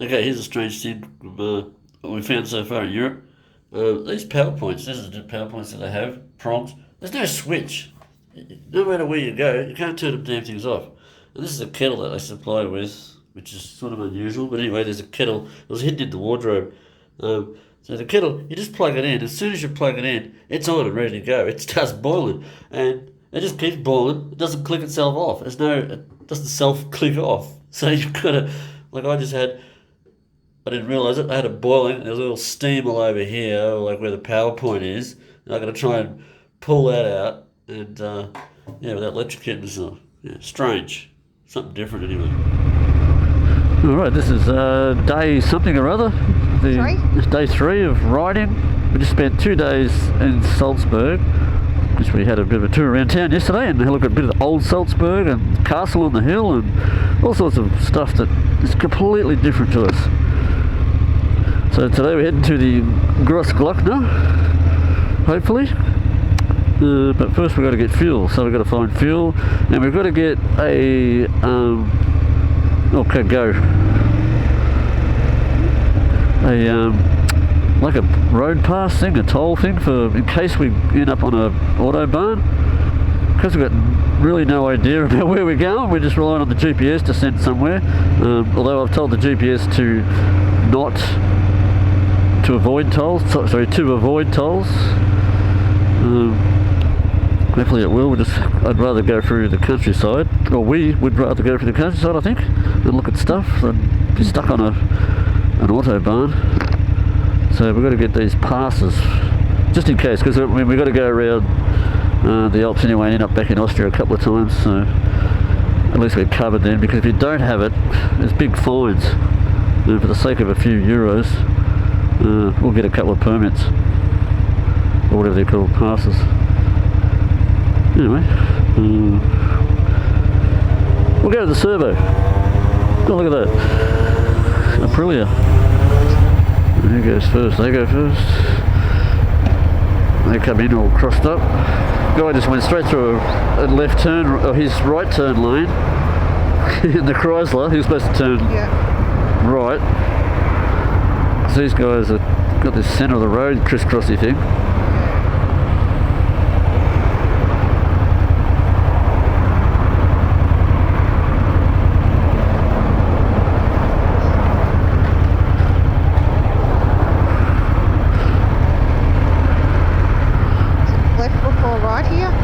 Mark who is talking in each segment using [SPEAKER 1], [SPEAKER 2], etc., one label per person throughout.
[SPEAKER 1] Okay, here's a strange thing from, what we found so far in Europe. These power points, this is the power points that they have, prongs. There's no switch. No matter where you go, you can't turn the damn things off. And this is a kettle that they supply with, which is sort of unusual. But anyway, there's a kettle. It was hidden in the wardrobe. So the kettle, you just plug it in. As soon as you plug it in, it's on and ready to go. It starts boiling, and it just keeps boiling. It doesn't click itself off. It doesn't self click off. So you've got to, like I didn't realise it. I had it boiling. There's a little steam all over here, like where the power point is. And I'm going to try and pull that out, and yeah, without electrocuting myself. Yeah, strange. Something different anyway. Alright, this is day something or other. It's day 3 of riding. We just spent 2 days in Salzburg. We had a bit of a tour around town yesterday and had a look at a bit of old Salzburg and the castle on the hill and all sorts of stuff that is completely different to us. So today we're heading to the Grossglockner, hopefully. But first we've got to get fuel, so we've got to find fuel, and we've got to get a like a road pass thing, a toll thing, for in case we end up on a autobahn. Because we've got really no idea about where we're going, we're just relying on the GPS to send somewhere. Although I've told the GPS to avoid tolls. To avoid tolls. Hopefully it will. I'd rather go through the countryside, or we would rather go through the countryside, I think, and look at stuff than be stuck on an autobahn. So we've got to get these passes, just in case, because we've got to go around the Alps anyway and end up back in Austria a couple of times, so at least we're covered then, because if you don't have it, there's big fines. For the sake of a few euros, we'll get a couple of permits, or whatever they're called, passes. Anyway, we'll go to the servo. Oh, look at that. Aprilia. Who goes first? They go first. They come in all crossed up. Guy just went straight through a left turn, or his right turn lane. In the Chrysler, he was supposed to turn right. So these guys have got this centre of the road crisscrossy thing.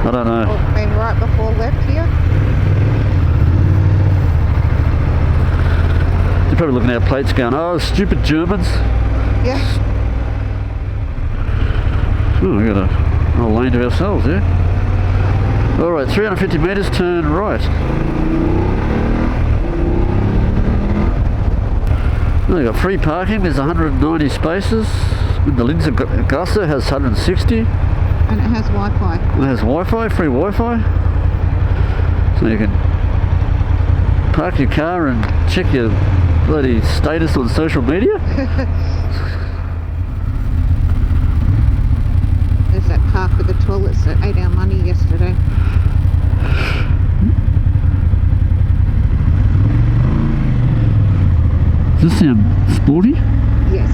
[SPEAKER 1] I don't know.
[SPEAKER 2] And right before left here.
[SPEAKER 1] You're probably looking at our plates going, oh, stupid Germans.
[SPEAKER 2] Yeah.
[SPEAKER 1] Oh, we got a whole lane to ourselves there. Alright, 350 metres, turn right. Well, we've got free parking, there's 190 spaces. And the Linzer Gasse has 160.
[SPEAKER 2] And it has Wi-Fi.
[SPEAKER 1] It has Wi-Fi, free Wi-Fi. So you can park your car and check your bloody status on social media.
[SPEAKER 2] There's that park with the toilets that ate our money yesterday.
[SPEAKER 1] Does this sound sporty?
[SPEAKER 2] Yes.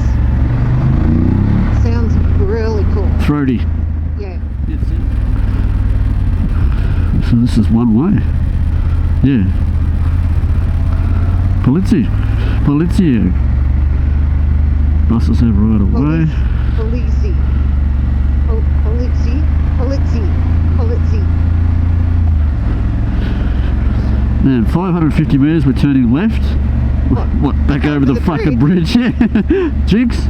[SPEAKER 2] Sounds really cool.
[SPEAKER 1] Throaty.
[SPEAKER 2] Yeah.
[SPEAKER 1] So this is one way. Yeah. Polizia. Buses have right away.
[SPEAKER 2] Polizzi.
[SPEAKER 1] And 550 metres, we're turning left. What? Back over the fucking bridge? Yeah. Jinx.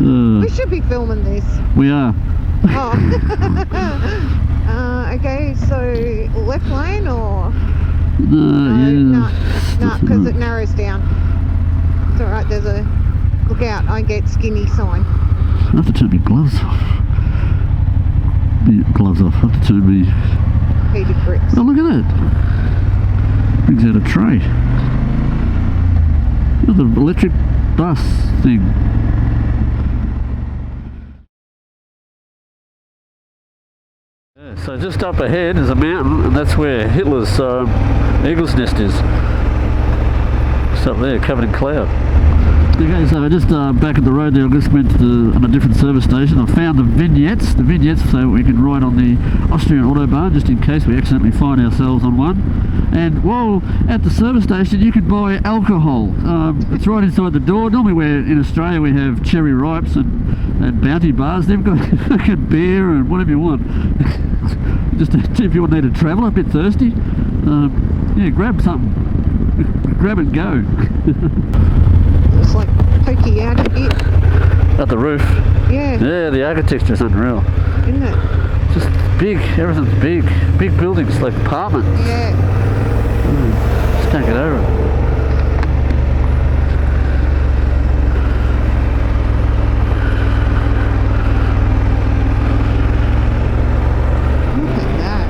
[SPEAKER 2] We should be filming this.
[SPEAKER 1] We are.
[SPEAKER 2] Oh. Okay, so left lane or? No, because it narrows down. It's alright, there's a look out, I get skinny sign.
[SPEAKER 1] I have to turn my gloves off. Gloves off, I have to turn my
[SPEAKER 2] heated grips.
[SPEAKER 1] Oh, look at that. Brings out a tray. Oh, the electric bus thing. Yeah, so just up ahead is a mountain, and that's where Hitler's eagle's nest is. It's up there, covered in cloud. Okay, so I just back at the road there. I just went on a different service station. I found the vignettes so we can ride on the Austrian Autobahn just in case we accidentally find ourselves on one. And while at the service station, you can buy alcohol. It's right inside the door. Normally, in Australia we have cherry ripes and bounty bars. They've got fucking beer and whatever you want. Just if you need to travel, a bit thirsty, yeah, grab something. Grab and go.
[SPEAKER 2] It's like pokey out a bit.
[SPEAKER 1] At the roof.
[SPEAKER 2] Yeah.
[SPEAKER 1] Yeah, the architecture is unreal.
[SPEAKER 2] Isn't it?
[SPEAKER 1] Just big, everything's big. Big buildings, like apartments.
[SPEAKER 2] Yeah.
[SPEAKER 1] Just can't get over it.
[SPEAKER 2] Look at that.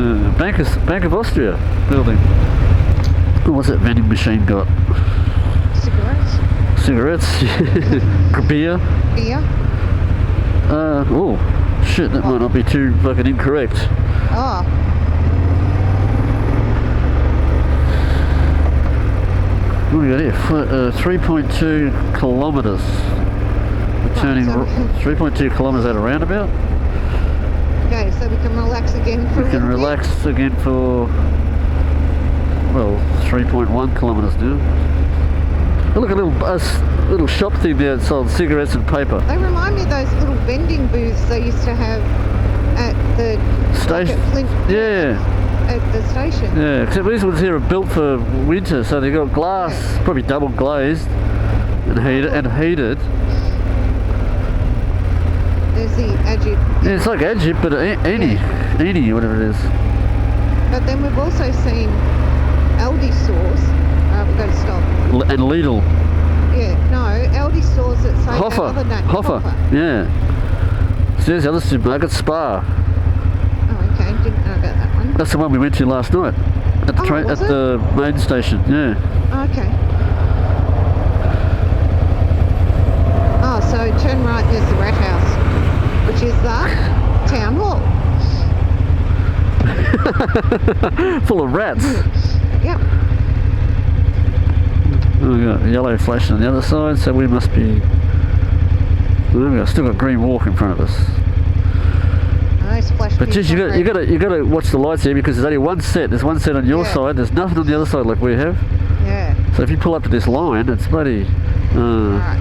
[SPEAKER 2] Wow.
[SPEAKER 1] Bank of Austria building. Oh, what's that vending machine got? Cigarettes. Beer.
[SPEAKER 2] Beer.
[SPEAKER 1] Oh, shit, that might not be too fucking incorrect.
[SPEAKER 2] Oh.
[SPEAKER 1] What do we got here? 3.2 kilometres. We're turning 3.2 kilometres at a roundabout.
[SPEAKER 2] Okay, so we can relax again for
[SPEAKER 1] We can relax again for, well, 3.1 kilometres now. Oh, look, a little shop thing there that sold cigarettes and paper.
[SPEAKER 2] They remind me of those little vending booths they used to have at the
[SPEAKER 1] Station. Yeah.
[SPEAKER 2] At the station.
[SPEAKER 1] Yeah, except these ones here are built for winter, so they've got glass, probably double glazed and heated.
[SPEAKER 2] There's the Ajib.
[SPEAKER 1] Yeah, it's like Ajib, but Eni, whatever it is.
[SPEAKER 2] But then we've also seen Aldi stores. We've got to stop.
[SPEAKER 1] And Lidl.
[SPEAKER 2] Yeah, no, Aldi stores that say
[SPEAKER 1] Hoffa.
[SPEAKER 2] other name.
[SPEAKER 1] Hoffa. Yeah. So there's the other supermarket, Spar.
[SPEAKER 2] Oh, okay. Didn't know about that one.
[SPEAKER 1] That's the one we went to last night at the at the main station. Yeah.
[SPEAKER 2] Okay. Oh, so turn right. There's the rat house, which is the town hall.
[SPEAKER 1] Full of rats.
[SPEAKER 2] Yep.
[SPEAKER 1] Oh, we got a yellow flash on the other side, so we must be. Well, we've still got green walk in front of us. But just you got to watch the lights here because there's only one set. There's one set on your side. There's nothing on the other side like we have.
[SPEAKER 2] Yeah.
[SPEAKER 1] So if you pull up to this line, it's bloody.
[SPEAKER 2] Right.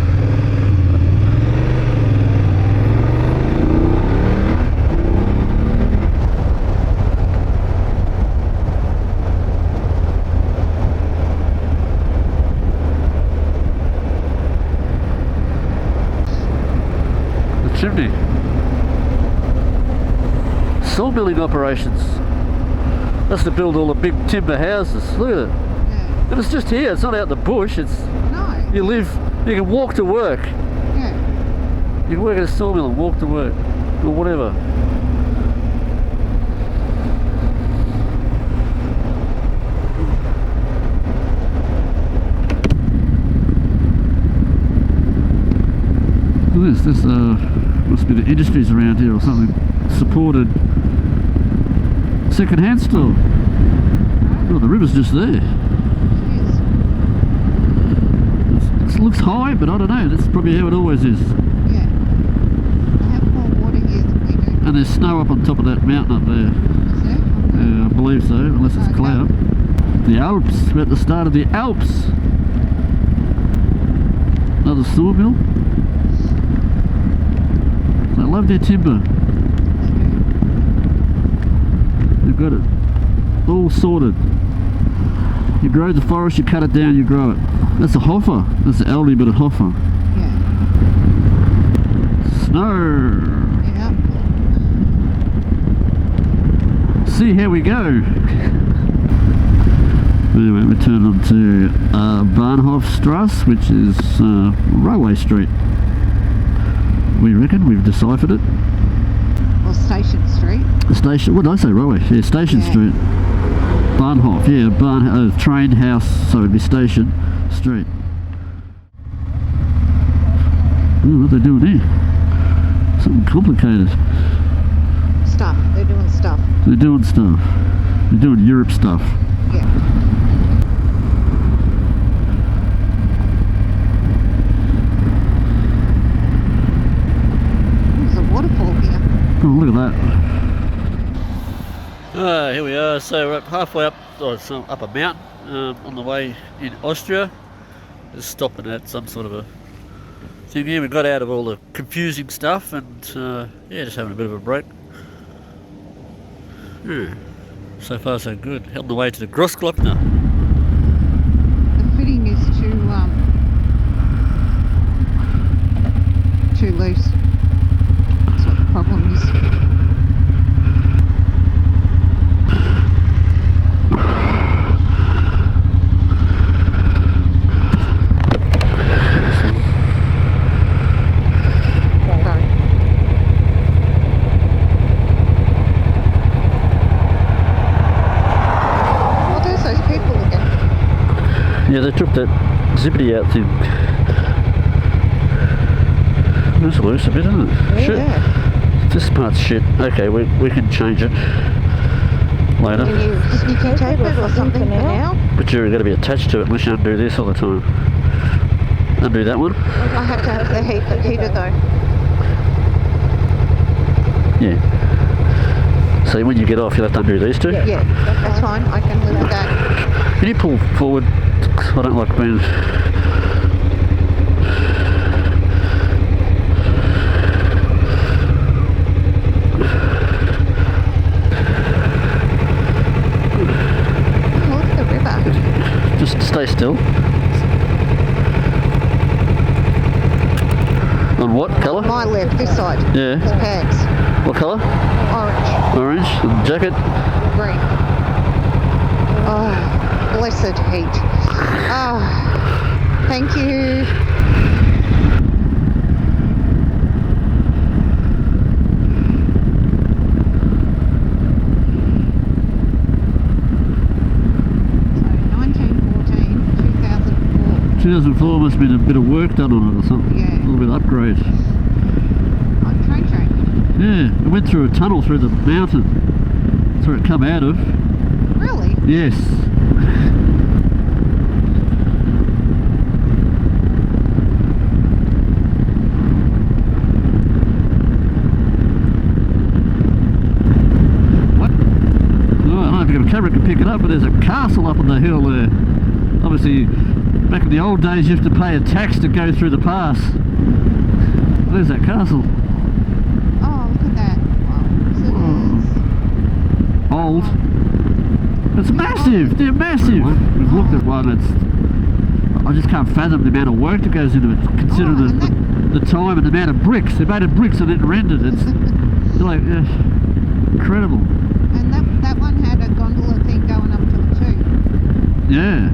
[SPEAKER 1] Chimney. Sawmilling operations. That's to build all the big timber houses. Look at it.
[SPEAKER 2] Yeah.
[SPEAKER 1] And it's just here. It's not out in the bush. It's
[SPEAKER 2] No.
[SPEAKER 1] you can walk to work.
[SPEAKER 2] Yeah.
[SPEAKER 1] You can work at a sawmill and walk to work or whatever. Look at this must be the industries around here or something. Supported second-hand store. Oh, the river's just there. It looks high, but I don't know. That's probably how it always is.
[SPEAKER 2] Yeah. We have more water here than we do.
[SPEAKER 1] And there's snow up on top of that mountain up there.
[SPEAKER 2] Is there?
[SPEAKER 1] Yeah, I believe so, unless it's
[SPEAKER 2] Okay.
[SPEAKER 1] cloud. The Alps. We're at the start of the Alps. Another sawmill. I love their timber. They've got it all sorted. You grow the forest, you cut it down, you grow it. That's a Hoffa. That's the Aldi, but a Hoffa.
[SPEAKER 2] Yeah.
[SPEAKER 1] Snow.
[SPEAKER 2] Yeah.
[SPEAKER 1] See how we go. Anyway, we turn on to Bahnhofstrasse, which is Railway Street. We reckon we've deciphered it.
[SPEAKER 2] Or Station Street.
[SPEAKER 1] The station. What did I say? Railway. Yeah, Station Street. Bahnhof. Yeah, train house. So it'd be Station Street. Ooh, what are they doing here? Something complicated.
[SPEAKER 2] Stuff. They're doing stuff.
[SPEAKER 1] They're doing stuff. They're doing Europe stuff.
[SPEAKER 2] Yeah.
[SPEAKER 1] Here we are. So we're halfway up, up a mountain on the way in Austria. Just stopping at some sort of a thing here. We got out of all the confusing stuff and yeah, just having a bit of a break. Yeah. So far so good. On the way to the Grossglockner.
[SPEAKER 2] The fitting is too loose. That's what the problem is.
[SPEAKER 1] Yeah, they took that zippity out thing. That's loose a bit, isn't it? Shit.
[SPEAKER 2] Yeah.
[SPEAKER 1] This part's shit. Okay, we can change it later.
[SPEAKER 2] Can you tape it or something for now?
[SPEAKER 1] But you're going to be attached to it unless you undo this all the time. Undo that one.
[SPEAKER 2] I have to have the heater though.
[SPEAKER 1] Yeah. So when you get off, you'll have to undo these two?
[SPEAKER 2] Yeah, that's fine. I can live with that.
[SPEAKER 1] Can you pull forward? I don't like being...
[SPEAKER 2] Oh, look at the river.
[SPEAKER 1] Just stay still. On what colour?
[SPEAKER 2] My left, this side.
[SPEAKER 1] Yeah.
[SPEAKER 2] His pants.
[SPEAKER 1] What colour?
[SPEAKER 2] Orange.
[SPEAKER 1] Orange. And jacket?
[SPEAKER 2] Green. Oh, blessed heat. Oh, thank you. So 1914, 2004.
[SPEAKER 1] 2004 must have been a bit of work done on it or something.
[SPEAKER 2] Yeah.
[SPEAKER 1] A little bit of upgrade.
[SPEAKER 2] On train.
[SPEAKER 1] Yeah, it went through a tunnel through the mountain. That's where it come out of.
[SPEAKER 2] Really?
[SPEAKER 1] Yes. What? Oh, I don't know if you've got a camera can pick it up, but there's a castle up on the hill there. Obviously, back in the old days, you have to pay a tax to go through the pass. There's that castle.
[SPEAKER 2] Oh, look at that. Wow.
[SPEAKER 1] Old. It's massive. They're massive. We've looked at one. I just can't fathom the amount of work that goes into it. Consider the time and the amount of bricks. They're made of bricks and then rendered. It's like incredible.
[SPEAKER 2] And that one had a gondola thing going up to it too.
[SPEAKER 1] Yeah.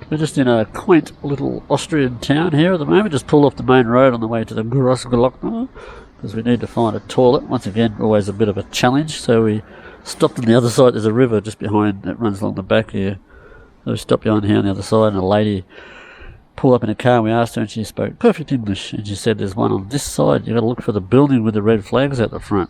[SPEAKER 1] We're just in a quaint little Austrian town here at the moment. Just pulled off the main road on the way to the Grossglockner because we need to find a toilet. Once again, always a bit of a challenge. So we stopped on the other side. There's a river just behind that runs along the back here. So we stopped behind here on the other side, and a lady pulled up in a car. And we asked her, and she spoke perfect English. And she said, "There's one on this side. You've got to look for the building with the red flags out the front."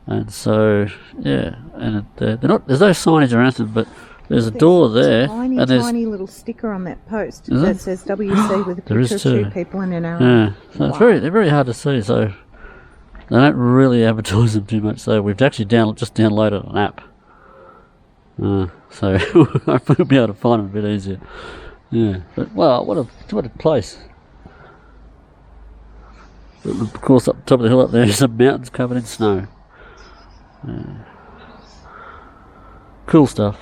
[SPEAKER 1] And so, yeah, and they're not. There's no signage or anything, but there's a door there,
[SPEAKER 3] tiny,
[SPEAKER 1] and there's
[SPEAKER 3] tiny little sticker on that post
[SPEAKER 1] Is
[SPEAKER 3] that
[SPEAKER 1] it?
[SPEAKER 3] says WC with a
[SPEAKER 1] There is
[SPEAKER 3] picture of
[SPEAKER 1] too.
[SPEAKER 3] two people in an arrow.
[SPEAKER 1] yeah. So it's they're very hard to see. So they don't really advertise them too much. So we've actually just downloaded an app. So hopefully we'll be able to find them a bit easier. Yeah, but wow, what a place. But of course, up the top of the hill up there, some mountains covered in snow. Yeah. Cool stuff.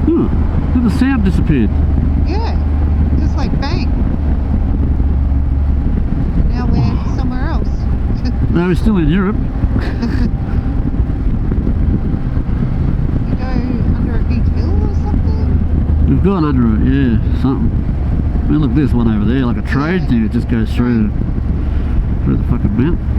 [SPEAKER 1] Then the sound disappeared.
[SPEAKER 2] Yeah, just like bang. Now we're somewhere else.
[SPEAKER 1] No, we're still in Europe.
[SPEAKER 2] You go under a big hill or something?
[SPEAKER 1] We've gone under it, yeah, something. I mean, look at this one over there, like a train thing. It just goes through the fucking mountain.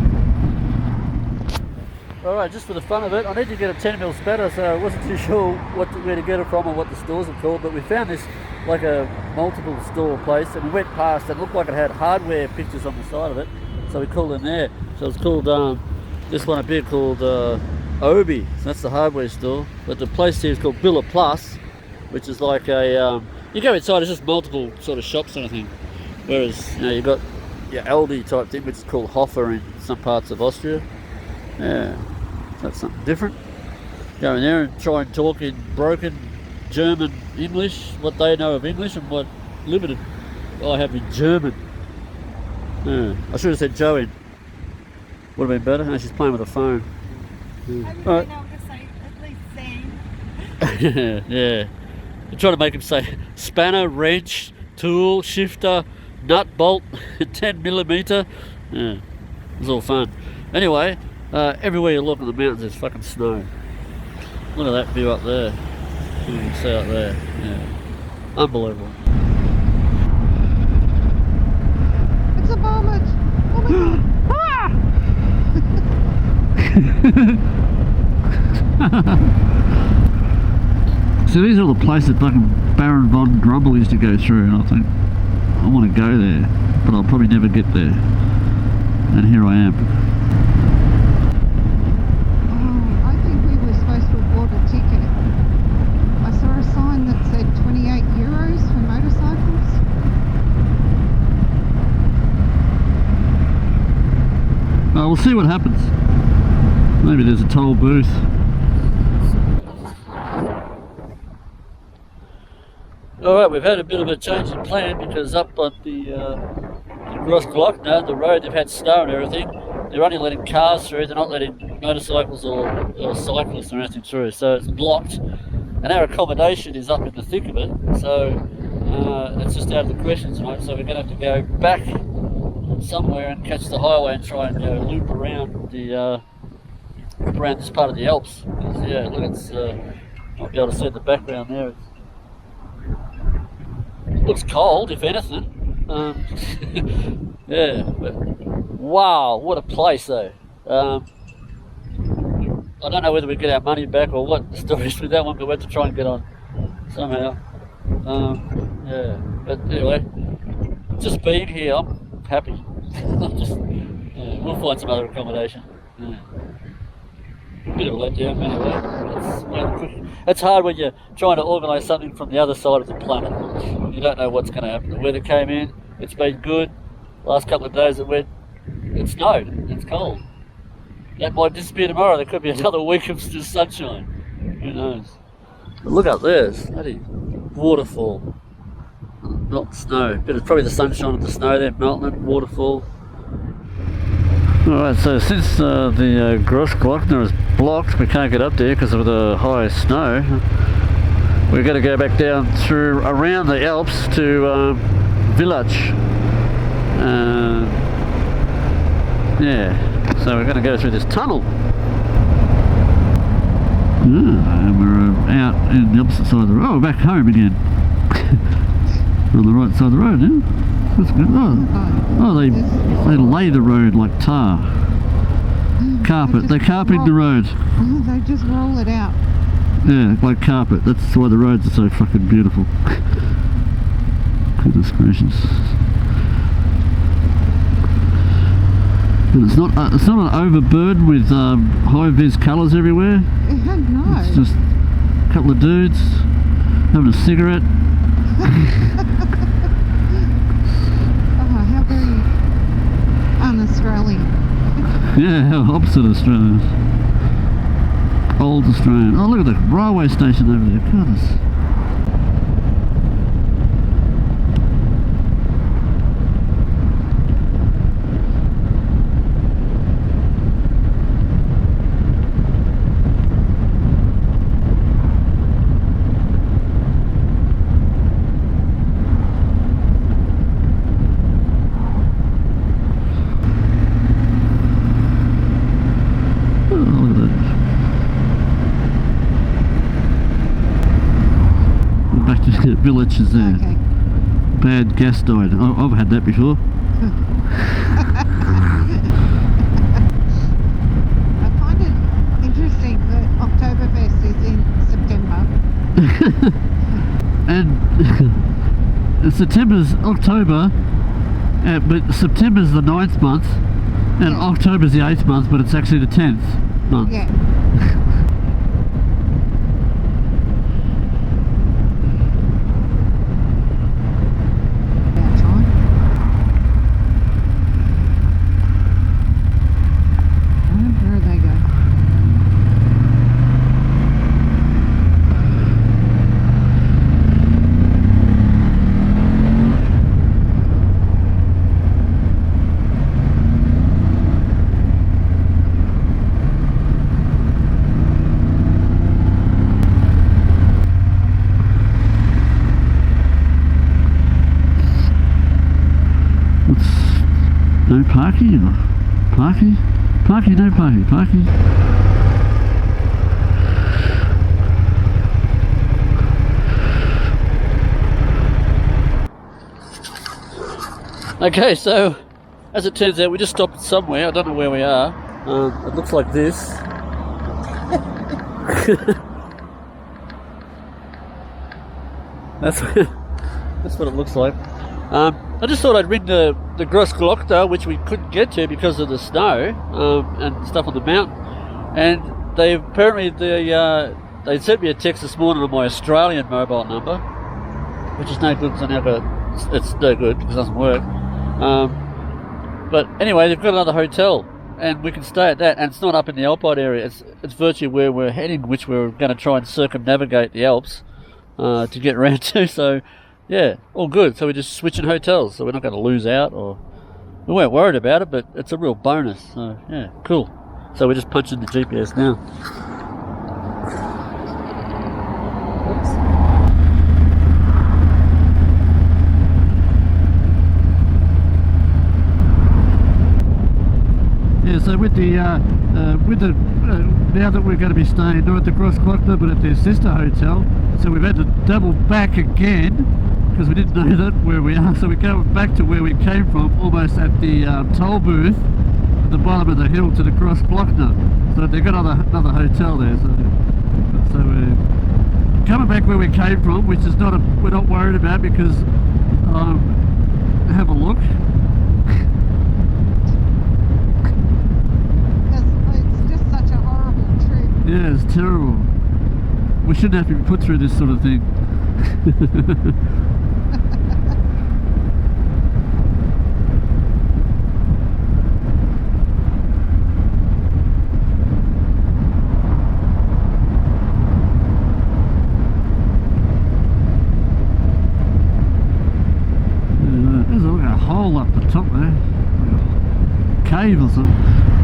[SPEAKER 1] Alright, just for the fun of it, I need to get a 10mm spatter, so I wasn't too sure where to get it from or what the stores are called, but we found this like a multiple store place, and we went past and it looked like it had hardware pictures on the side of it, so we called in there. So it's called, this one up here called Obi, so that's the hardware store, but the place here is called Billa Plus, which is like a, you go inside, it's just multiple sort of shops and everything, whereas, you know, you've got your Aldi type thing, which is called Hofer in some parts of Austria. Yeah, that's something different. Go in there and try and talk in broken German English, what they know of English and what limited I have in German. Yeah. I should have said Joanne. Would have been better. No, she's playing with her phone. Yeah.
[SPEAKER 4] I would have been able to say at least Zane.
[SPEAKER 1] Yeah. You're trying to make him say spanner, wrench, tool, shifter, nut, bolt, 10mm. Yeah, it was all fun. Anyway, everywhere you look in the mountains there's fucking snow. Look at that view up there. You can see up there. Yeah. Unbelievable.
[SPEAKER 2] It's a vomit. Oh my god.
[SPEAKER 1] So these are all the places that fucking Baron von Grumble used to go through, and I think I want to go there, but I'll probably never get there. And here I am.
[SPEAKER 2] Oh, I think we were supposed to have bought a ticket. I saw a sign that said 28 euros for motorcycles.
[SPEAKER 1] We'll see what happens. Maybe there's a toll booth. Alright, we've had a bit of a change in plan because up on the Grossglockner, the road, they've had snow and everything. They're only letting cars through, they're not letting motorcycles or cyclists or anything through, so it's blocked. And our accommodation is up in the thick of it, so it's just out of the question tonight, so we're going to have to go back somewhere and catch the highway and try and go loop around this part of the Alps. Yeah, look, it's might be able to see in the background there. It looks cold, if anything. Yeah, but wow, what a place though. I don't know whether we get our money back or what the story is with that one, but we have to try and get on somehow. Yeah, but anyway, just being here, I'm happy. We'll find some other accommodation. Yeah. Bit of a letdown anyway. It's hard when you're trying to organise something from the other side of the planet. You don't know what's going to happen. The weather came in, it's been good. Last couple of days it snowed, it's cold. That might disappear tomorrow. There could be another week of just sunshine. Who knows? But look up there, it's bloody waterfall. Not snow, but it's probably the sunshine and the snow there melting it, waterfall. Alright, so since the Grossglockner is blocked, we can't get up there because of the high snow. We're going to go back down through around the Alps to Village. Yeah, so we're going to go through this tunnel. And we're out in the opposite side of the road. Oh, we're back home again. We're on the right side of the road, yeah? That's good. Oh, they lay the road like tar. Carpet. They're carpeting the road.
[SPEAKER 2] They just roll it out.
[SPEAKER 1] Yeah, like carpet. That's why the roads are so fucking beautiful. Goodness gracious. And it's not an overburden with high-vis colours everywhere.
[SPEAKER 2] No.
[SPEAKER 1] It's just a couple of dudes having a cigarette.
[SPEAKER 2] How very un-Australian.
[SPEAKER 1] Yeah, how opposite Australians. Old Australian. Oh, look at the railway station over there. Goodness. Village is there.
[SPEAKER 2] Okay.
[SPEAKER 1] Bad gas died. I've had that before.
[SPEAKER 2] I find it interesting that Oktoberfest is in September.
[SPEAKER 1] And September's October, but September's the 9th month, and October's the 8th month, but it's actually the 10th month.
[SPEAKER 2] Yeah.
[SPEAKER 1] parking or parking? Parking, no parking, parking. Okay, so as it turns out, we just stopped somewhere. I don't know where we are. It looks like this. That's what it looks like. I just thought I'd ring the Grossglockner, which we couldn't get to because of the snow and stuff on the mountain. And they apparently they sent me a text this morning on my Australian mobile number, which is no good because it's no good because it doesn't work. But anyway, they've got another hotel, and we can stay at that. And it's not up in the Alpine area; it's virtually where we're heading, which we're going to try and circumnavigate the Alps to get around to. So, yeah, all good. So we're just switching hotels, so we're not going to lose out, or we weren't worried about it. But it's a real bonus. So yeah, cool. So we're just punching the GPS now. Yeah, so with the now that we're going to be staying not at the Grossglockner but at their sister hotel, so we've had to double back again because we didn't know that where we are. So we're going back to where we came from, almost at the toll booth at the bottom of the hill to the Grossglockner. So they've got another hotel there. So we're coming back where we came from, which is we're not worried about because have a look. Yeah, it's terrible. We shouldn't have to be put through this sort of thing. There's a hole up the top there. Cave or something.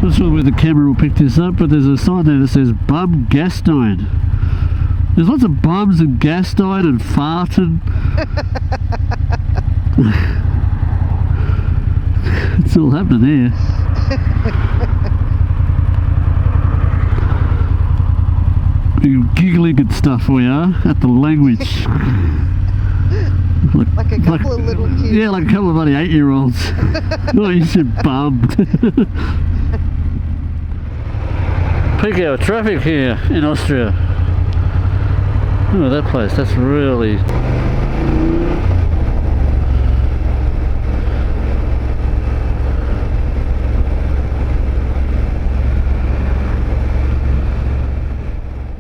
[SPEAKER 1] Not sure where the camera will pick this up, but there's a sign there that says Bum Gastein. There's lots of bums and Gastein and farting. It's all happening here. You're giggling and stuff we are at the language.
[SPEAKER 2] Like a couple of little kids.
[SPEAKER 1] Yeah, like a couple of bloody 8-year-olds. Oh, you should bum. Peak hour traffic here in Austria. Oh, that place, that's really...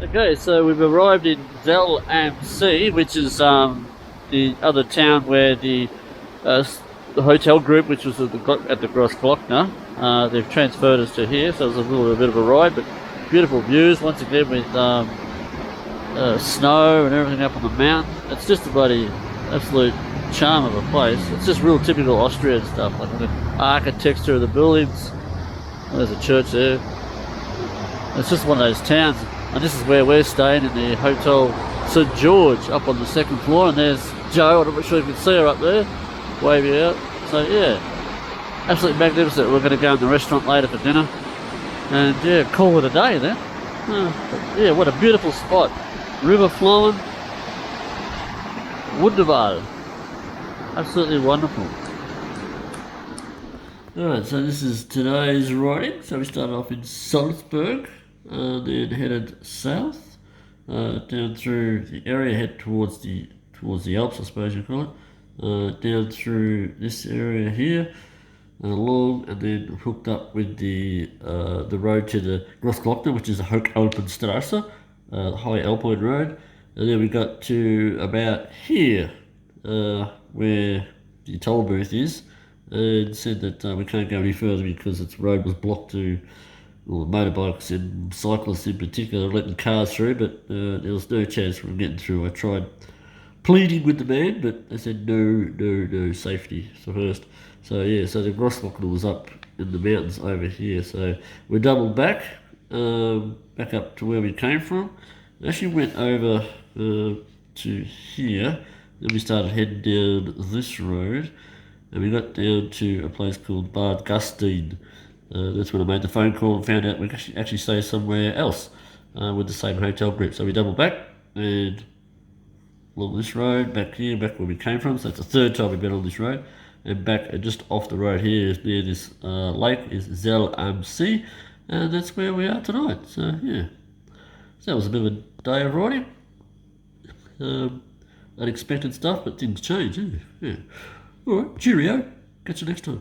[SPEAKER 1] Okay, so we've arrived in Zell am See, which is the other town where the hotel group, which was at the Grossglockner, they've transferred us to here, so it was a little bit of a ride, but beautiful views once again with snow and everything up on the mountain. It's just a bloody absolute charm of a place. It's just real typical Austrian stuff, like the architecture of the buildings. Oh, there's a church there. It's just one of those towns, and this is where we're staying in the Hotel St George up on the second floor, and there's Jo. I'm not sure if you can see her up there, waving out. So yeah, absolutely magnificent. We're going to go in the restaurant later for dinner, and yeah, call it a day then. Yeah, what a beautiful spot. River flowing, wunderbar. Absolutely wonderful. Alright, so this is today's riding. So we started off in Salzburg, then headed south, down through the area, head towards the Alps, I suppose you call it, down through this area here, along, and then hooked up with the road to the Grossglockner, which is the Hoch Alpenstrasse, the High Alpine Road, and then we got to about here, where the toll booth is, and said that we can't go any further because its road was blocked to motorbikes and cyclists in particular, letting cars through, but there was no chance from getting through. I tried pleading with the man, but they said no, safety first. So yeah, so the Grossglockner was up in the mountains over here, so we doubled back up to where we came from. Actually went over to here, then we started heading down this road, and we got down to a place called Bad Gustine. That's when I made the phone call and found out we could actually stay somewhere else with the same hotel group. So we doubled back and along this road, back here, back where we came from. So it's the third time we've been on this road. And back just off the road here is near this lake is Zell am See, and that's where we are tonight. So yeah, so that was a bit of a day of riding. Unexpected stuff, but things change. Yeah. All right, cheerio. Catch you next time.